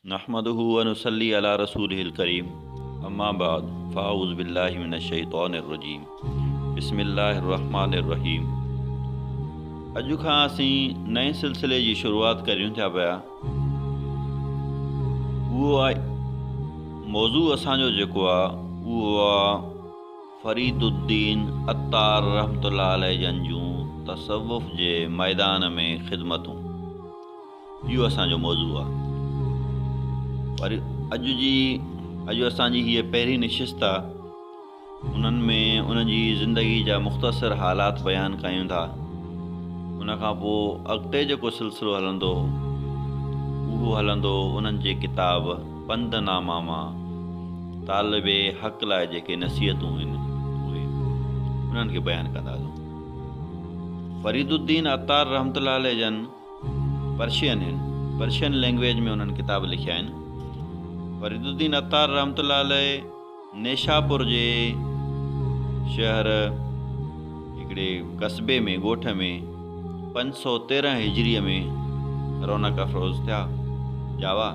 नहमदुहु व नुसल्ली अला रसूलिहिल करीम अम्मा बाद फ़ाऊज़ु बिल्लाहि मिनश शैतानिर रजीम बिस्मिल्लाहिर रहमानिर रहीम। अॼु खां असीं नए सिलसिले जी शुरूआत करियूं था पिया। उहो आहे मौज़ू असांजो जेको आहे उहो आहे फ़रीदुद्दीन अत्तार रहमतुल्लाह अलैह जन जूं तसव्वुफ़ जे मैदान में ख़िदमतूं। इहो असांजो मौज़ू आहे। पर अॼु असांजी हीअ पहिरीं नशिस्त आहे। उन्हनि में उन्हनि जी ज़िंदगी जा मुख़्तसर हालात बयानु कयूं था। उन खां पोइ अॻिते जेको सिलसिलो हलंदो उहो हलंदो उन्हनि जे किताब पंधनामा मां तालिबे हक़ लाइ जेके नसीहतूं आहिनि उहे उन्हनि खे बयानु कंदासीं। फ़रीदुद्दीन अत्तार रहमतुल्लाह अलैह जन पर्शियन आहिनि। पर्शियन लैंग्वेज में उन्हनि किताब लिखिया आहिनि। फ़रीदुद्दीन अत्तार रहमतुल्लाह अलैह नेशापुर जे शहर हिकिड़े कस्बे में ॻोठ में 513 हिजरीअ में रौनक अफ़रोज़ थिया जावा।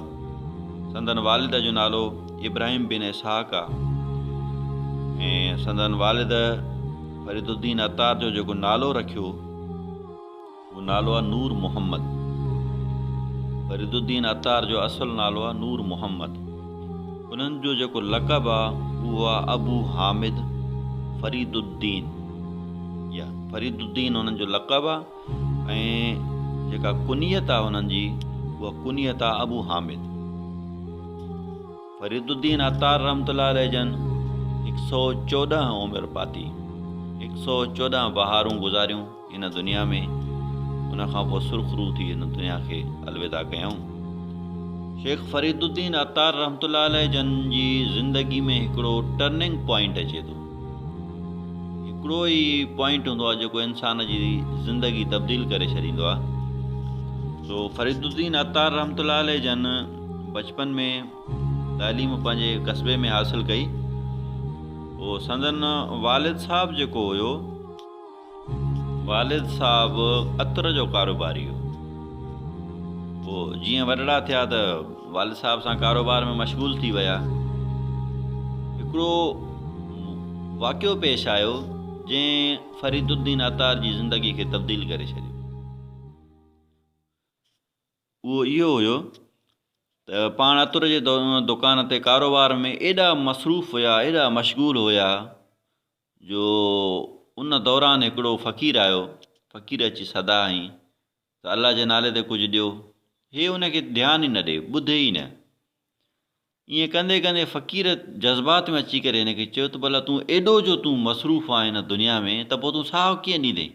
संदन वालिद जो नालो इब्राहिम बिन इसहाक़ आहे ऐं संदन वालिद फ़रीदुद्दीन अत्तार जो जेको नालो रखियो उहो नालो आहे नूर मोहम्मद। फ़रीदुद्दीन अत्तार जो असुलु नालो आहे नूर मोहम्मद। उन्हनि जो जेको लक़ब आहे उहो आहे अबू हामिद फ़रीदुद्दीन या फ़रीदुद्दीन उन्हनि जो लक़ब आहे ऐं जेका कुनियत आहे उन्हनि जी उहा कुनियत आहे अबू हामिद। फ़रीदुद्दीन अत्तार रहमतुल्लाह अलैह जन 114 उमिरि पाती, 114 बहारूं गुज़ारियूं हिन दुनिया में। उन खां पोइ सुरख़रू थी हिन दुनिया खे अलविदा कयऊं। शेख फ़रीदुद्दीन अत्तार रहमतुल्लाह अलैह जन जी ज़िंदगी में हिकिड़ो टर्निंग पॉइंट अचे थो। हिकिड़ो ई पॉइंट हूंदो आहे जेको इंसान जी ज़िंदगी तब्दील करे छॾींदो आहे। तो फ़रीदुद्दीन अत्तार रहमतुल्लाह अलैह जन बचपन में तालीम पंहिंजे कस्बे में हासिलु कई। पोइ संदन वालिद साहब जेको हुयो, वालिद साहब अतर जो कारोबारी हो। पोइ जीअं वॾड़ा थिया त वालिद साहब सां कारोबार में मशगूल थी विया। हिकिड़ो वाक़ियो पेश आयो जंहिं फ़रीदुद्दीन अत्तार जी ज़िंदगी खे तब्दील करे छॾियो। उहो इहो हुयो त पाण अतर जे दुकान ते कारोबार में एॾा मसरूफ़ हुया, एॾा मशगूल हुया जो उन दौरान हिकिड़ो फ़क़ीर आयो। फ़क़ीर अची सदा हईं त अल्लाह जे नाले ते कुझु ॾियो। हे उनखे ध्यानु ई न ॾे, ॿुधे ई न। ईअं कंदे कंदे फ़क़ीर जज़्बात में अची करे हिनखे चयो त भला तूं एॾो जो तूं मसरूफ़ आहे हिन दुनिया में त पोइ तूं साहु कीअं ॾींदे।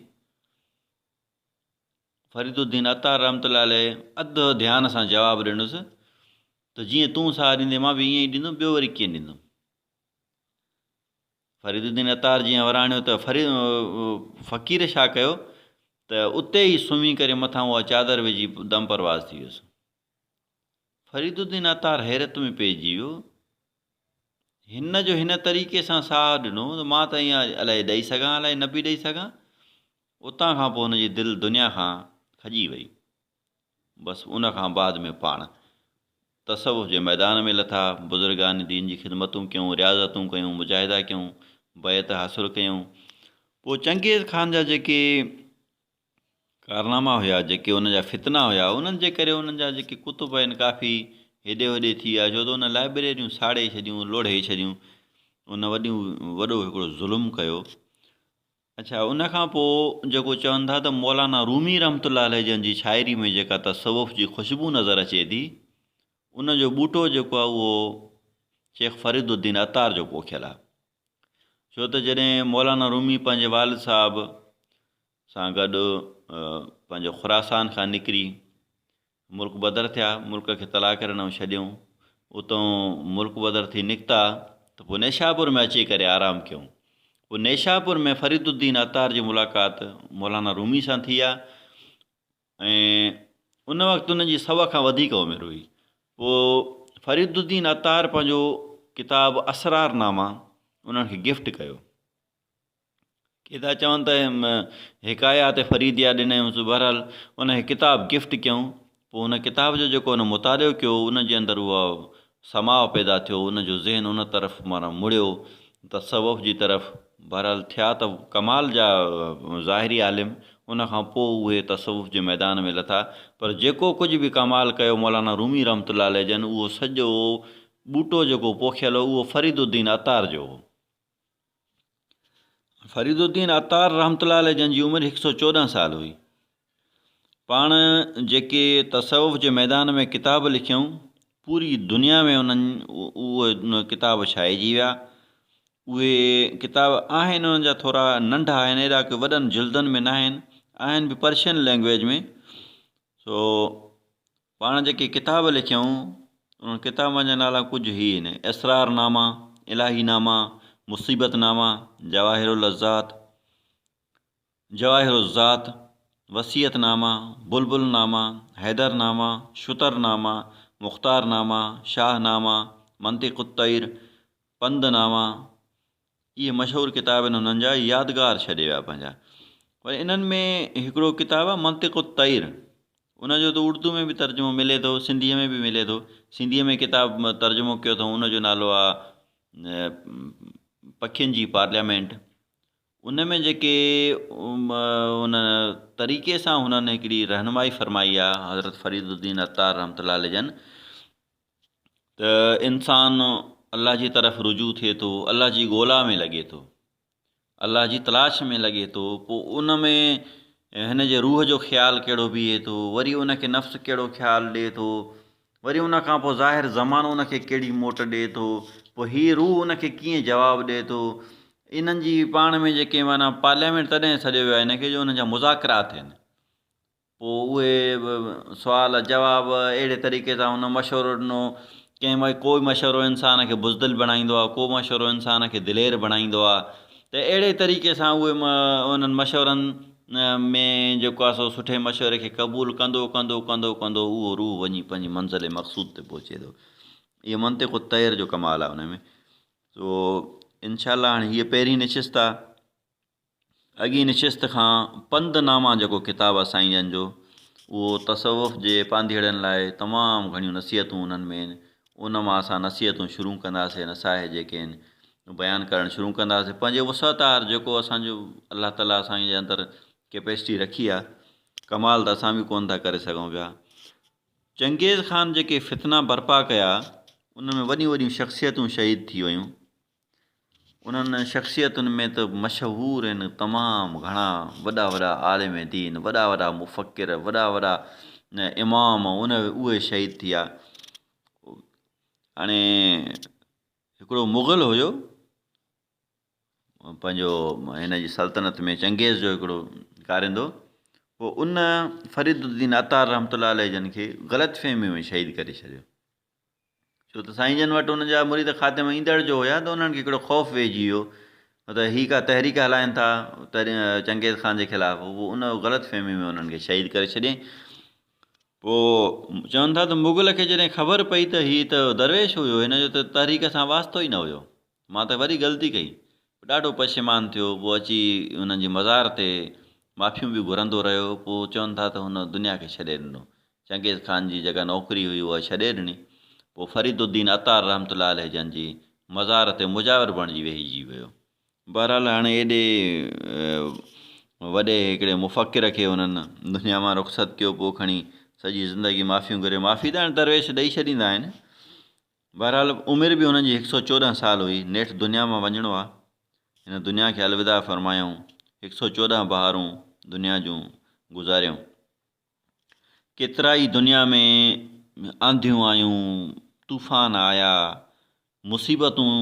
फ़रीदुद्दीन अत्तार रहमतुल्लाह अलैह अधु ध्यान सां जवाबु ॾिनुसि त जीअं तूं साहु ॾींदे मां बि ईअं ई ॾींदुमि, ॿियो वरी कीअं ॾींदुमि। फ़रीदुद्दीन अत्तार जीअं वराणियो त फ़क़ीर छा कयो त उते ई सुम्ही करे मथां उहा चादर विझी दम परवाज़ थी वियुसि। फ़रीदुद्दीन अत्तार हैरत में पइजी वियो। हिन जो हिन तरीक़े सां साहु ॾिनो त मां त ईअं अलाए ॾेई सघां, अलाए न बि ॾेई सघां। उतां खां पोइ हुनजी दिलि दुनिया खां खॼी वई। बसि उन खां बाद में पाण तसव्वुफ़ जे मैदान में लथा, बुज़ुर्गान दीन जी ख़िदमतूं कयूं, रियाज़तूं कयूं, मुजाहिदा कयूं, बैत हासिलु कयूं। पोइ चंगेज़ ख़ान जा जेके कारनामा हुया, जेके उन जा फितना हुया, उन्हनि जे करे उन्हनि जा जेके कुतुब आहिनि काफ़ी हेॾे होॾे थी विया। छो त उन लाइब्रेरियूं साड़े छॾियूं, लोढ़े छॾियूं। उन वॾो हिकिड़ो ज़ुल्म कयो। अच्छा, उन खां पोइ जेको चवनि था त मौलाना रूमी रहमतुल्लाह अलैह जन जी शाइरी में जेका तसव्वुफ़ जी ख़ुशबू नज़र अचे थी, उन जो बूटो जेको आहे उहो शेख फ़रीदुद्दीन अत्तार जो पोखियलु आहे। छो त जॾहिं मौलाना रूमी पंहिंजे वालिद साहब सां गॾु पंहिंजो ख़ुरासान खां निकिरी मुल्क बदर थिया, मुल्क खे तलाक ॾिनऊं, छॾियऊं। उतां मुल्क बदर थी निकिता त पोइ नेशापुर में अची करे आरामु कयूं। पोइ नेशापुर में फ़रीदुद्दीन अत्तार जी मुलाक़ात मौलाना रूमी सां थी आहे ऐं उन वक़्तु उनजी 100 खां वधीक उमिरि हुई। पोइ फ़रीदुद्दीन अत्तार पंहिंजो किताबु असरारनामा उन्हनि खे गिफ्ट कयो। के था चवनि त हिकायात फ़रीदिया ॾिनऊंसि, बहरहाल उनखे किताबु गिफ्ट कयूं। पोइ हुन किताब जो जेको हुन मुतालियो कयो उन जे अंदरि उहा समाव पैदा थियो, उन जो ज़हन उन तरफ़ माना मुड़ियो तसव्वुफ़ जी तरफ़। बहरहाल थिया त कमाल जा ज़ाहिरी आलिम, उन खां पोइ उहे तसव्वुफ़ जे मैदान में लथा। पर जेको कुझु बि कमाल कयो मौलाना रूमी रहमतुल्लाह अलैह जन, उहो सॼो ॿूटो जेको पोखियल हो उहो फरीदुद्दीन अतार जो हो। फरीदुद्दीन अतार रहमतुल्लाह अलैह जन जी उमिरि 114 साल हुई। पाण जेके तसव्वुफ़ जे मैदान में किताब लिखियऊं, पूरी दुनिया में उन्हनि उहे किताब छाइजी विया। उहे किताब आहिनि उन्हनि जा थोरा नंढा आहिनि, एॾा की वॾनि जिल्दनि में न आहिनि, आहिनि बि पर्शियन लैंग्वेज में। सो पाण जेके किताब लिखियऊं उन किताबनि जा नाला कुझु ई आहिनि: इसरारनामा, इलाहीनामा, मुसीबतनामा, जवाहिरुल ज़ात, वसीयतनामा, बुलबुलनामा, हैदरनामा, शुतरनामा, मुख्तारनामा, शाहनामा, मंतिक़ुत्तैर, पंदनामा। इहे मशहूरु किताब आहिनि उन्हनि जा, यादगार छॾे विया पंहिंजा। पर इन्हनि में हिकिड़ो किताबु आहे मंतिक़ुत्तैर, उनजो त उर्दू में बि तर्जुमो मिले थो, सिंधीअ में बि मिले थो। सिंधीअ में किताब तर्जुमो कयो अथऊं, उनजो नालो आहे पखियुनि जी पार्लियामेंट। उन में जेके उन तरीक़े सां हुननि हिकिड़ी रहनुमाई फरमाई आहे हज़रत फरीदुद्दीन अतार रहमतुल्लाह अलैह जन, त इंसानु अल्लाह जी तरफ़ रुजू थिए थो, अल्लाह जी ॻोल्हा में लॻे थो, अल्लाह जी तलाश में लॻे थो। पोइ उन में हिन जे रूह जो ख़्यालु कहिड़ो बीहे थो, वरी उनखे नफ़्स कहिड़ो ख़्यालु ॾिए थो, वरी उन खां पोइ ज़ाहिर ज़मानो उनखे कहिड़ी मोट ॾिए थो, पोइ हीअ रूह उनखे कीअं जवाबु ॾिए थो। इन्हनि जी पाण में जेके माना पार्लियामेंट तॾहिं सॾियो वियो आहे इनखे जो उन्हनि जा मुज़ाकरा थियनि। पोइ उहे सुवाल जवाब अहिड़े तरीक़े सां हुन मशवरो ॾिनो। कंहिं महिल कोई मशवरो इंसान खे बुज़दिल बणाईंदो आहे, को मशवरो इंसान खे दिलेर बणाईंदो आहे। त अहिड़े तरीक़े सां उहे उन्हनि मशवरनि में जेको आहे सो सुठे मशवरे खे क़बूलु कंदो कंदो कंदो कंदो उहो रूह वञी पंहिंजी मंज़िल मक़सूद ते पहुचे थो। इहो मंतिक़ुत्तैर जो कमाल आहे उन में। सो इंशाअल्लाह हाणे हीअ पहिरीं नशिस्त आहे। अॻी नशिस्त खां पंदनामा जेको किताबु आहे साईं जन जो, उहो तसव्वुफ़ जे पांधीड़नि लाइ तमामु घणियूं नसीहतूं उन्हनि में आहिनि। उन मां असां नसीहतूं शुरू कंदासीं, नसाइह जेके आहिनि बयानु करणु शुरू कंदासीं। पंहिंजे वसअतार जेको असांजो अलाह ताला असांजे अंदरि कैपेसिटी रखी आहे, कमाल त असां बि कोन था करे सघूं पिया। चंगेज़ ख़ान जेके फितना बर्पा कया, उन में वॾियूं वॾियूं शख़्सियतूं शहीद थी वियूं। उन्हनि शख़्सियतुनि में त मशहूरु आहिनि तमामु घणा वॾा वॾा आलिम दीन, वॾा वॾा मुफ़क्किर, वॾा वॾा इमाम उहे शहीद थी विया। हाणे हिकिड़ो मुग़ल हुयो पंहिंजो हिन जी सल्तनत में, चंगेज़ जो हिकिड़ो कारिंदो। पोइ उन फरीदुद्दीन अतार रहमतुल्लाह अलैह जन खे ग़लतफ़हमी में शहीद करे छॾियो। छो त साईं जन वटि उन जा मुरीद खाते में ईंदड़ जो हुया, त उन्हनि खे हिकिड़ो ख़ौफ़ वेहिजी वियो त हीअ का तहरीक हलाइनि था चंगेज़ ख़ान जे ख़िलाफ़ु। उहो उन ग़लतफ़हमी में उन्हनि खे शहीद करे छॾियईं। पोइ चवनि था त मुग़ल खे जॾहिं ख़बर पई त हीअ त दरवेश हुयो, हिन जो त तहरीक सां वास्तो ई न हुयो, मां त वरी ग़लती कई, ॾाढो पशेमान थियो। पोइ अची हुननि जी मज़ार ते माफ़ियूं बि घुरंदो रहियो। पोइ चवनि था त हुन दुनिया खे छॾे ॾिनो, चंगेज़ ख़ान जी जेका नौकिरी हुई उहा छॾे ॾिनी। पोइ फरीदुद्दीन अतार रहमतुल्लाह अलैह जन जी मज़ार ते मुजावर बणिजी वेहिजी वियो। बहरहाल हाणे एॾे वॾे हिकिड़े मुफ़क्किर खे हुननि दुनिया मां रुख़्सत कयो, पोइ खणी सॼी ज़िंदगी माफ़ियूं घुरे। माफ़ी त हाणे दरवेश ॾेई छॾींदा आहिनि। बहरहाल उमिरि बि हुननि जी 114 साल हुई। नेठि दुनिया मां वञिणो आहे, हिन दुनिया खे अलविदा फ़रमायूं। 114 बहारूं दुनिया जूं गुज़ारियूं। केतिरा ई दुनिया में आंधियूं आयूं, तूफ़ान आया, मुसीबतूं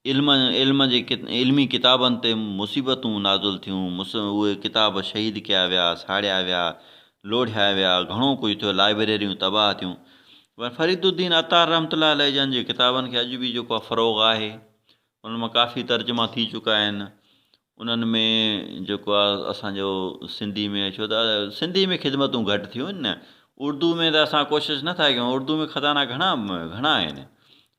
इल्मी किताबनि ते मुसीबतूं नाज़ुल थियूं। उहे किताब शहीद कया विया, साड़िया विया, लोढ़िया विया, घणो कुझु थियो, लाइब्रेरियूं तबाह थियूं। पर फरीदुद्दीन अतार रहमतुल्लाह अलैह जन जे किताबनि खे अॼु बि जेको आहे फ़रोग़ आहे। उन मां काफ़ी तर्जुमा थी चुका आहिनि। उन्हनि में जेको आहे असांजो सिंधी में, छो त सिंधी में ख़िदमतूं घटि थियूं आहिनि न, उर्दू में त असां कोशिशि नथा कयूं। उर्दू में ख़ज़ाना घणा आहिनि,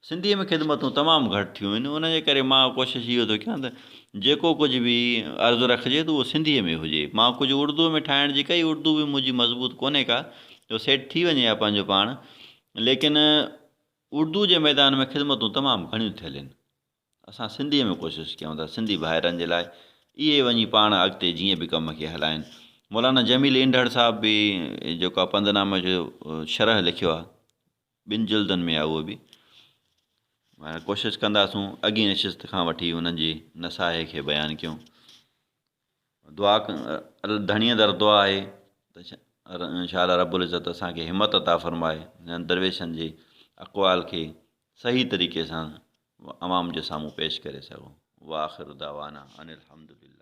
सिंधीअ में ख़िदमतूं तमामु घटि थियूं आहिनि। उन जे करे मां कोशिशि इहो थो कयां त जेको कुझु बि अर्ज़ु रखिजे त उहो सिंधीअ में हुजे। मां कुझु उर्दूअ में ठाहिण जी कई, उर्दू बि मुंहिंजी मज़बूत कोन्हे का, जो सेट थी वञे हा पंहिंजो पाण। लेकिन उर्दू जे मैदान में ख़िदमतूं तमामु घणियूं थियल आहिनि। असां सिंधीअ में कोशिशि कयूं था सिंधी भाइरनि जे लाइ इहे वञी पाण अॻिते जीअं बि कम खे हलाइनि। मौलाना जमील ईंदड़ साहब बि जेको आहे पंधनामे जो शरह लिखियो आहे, 2 जिल्दनि में आहे उहो बि। कोशिशि कंदासूं अॻी नशिस्त खां वठी उन्हनि जी नसाहे खे बयानु कयूं। दुआ धणीअ दर दुआ आहे त इंशा अल्लाह रब्बुल इज़्ज़त असांखे हिमत अता फ़रमाए हिननि दरवेशनि जे अक़वाल खे सही तरीक़े सां अवाम जे साम्हूं पेश करे सघूं। व आख़िर दावाना अनिल हम्दुलिल्लाह।